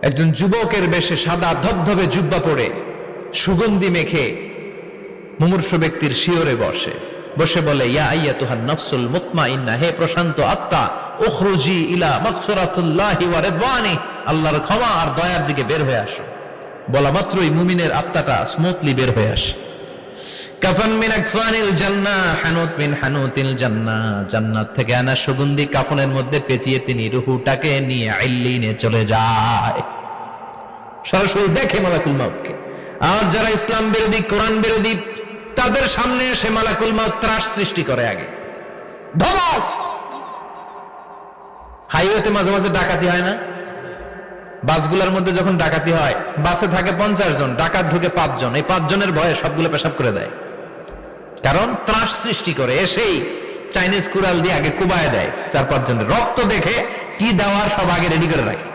একজন যুবকের বেশে সাদা ধবধবে জুব্বা পরে সুগন্ধি মেখে মুমূর্ষু ব্যক্তির শিয়রে বসে বলে, ইয়া আইয়াতুহান নাফসুল মুতমাইন্না, হে প্রশান্ত আত্মা, উখরুজি ইলা মাগফিরাতুল্লাহি ওয়া রিদওয়ানি, আল্লাহর ক্ষমা আর দয়ার দিকে বের হয়ে আসো। বলা মাত্রই মুমিনের আত্মাটা স্মুথলি বের হয়ে আসে। কাফান মিন আকফানিল জান্নাহ, হানুত মিন হানুতিল জান্নাহ, জান্নাত থেকে আনা সুগন্ধি কাফনের মধ্যে পেঁচিয়ে তিনি রূহটাকে নিয়ে ইল্লিনে চলে যায়। সরাসরি দেখে মালাকুল মাউতকে। আর যারা ইসলাম বিরোধী, কোরআন বিরোধী, তাদের সামনে এসে মালাকুল মাউত ত্রাস সৃষ্টি করে। আগে ধমক। হাইওয়েতে মাঝে মাঝে ডাকাতি হয় না? বাসগুলোর মধ্যে যখন ডাকাতি হয়, বাসে থাকে 50 জন, ডাকাত ঢুকে 5 জন, এই 5 জনের ভয়ে সবগুলো পেশাব করে দেয়। কারণ ত্রাস সৃষ্টি করে। এসেই চাইনিজ কুড়াল দিয়ে আগে কুবায় দেয় 4-5 জনের। রক্ত দেখে কি দেওয়ার সব আগে রেডি করে রাখে।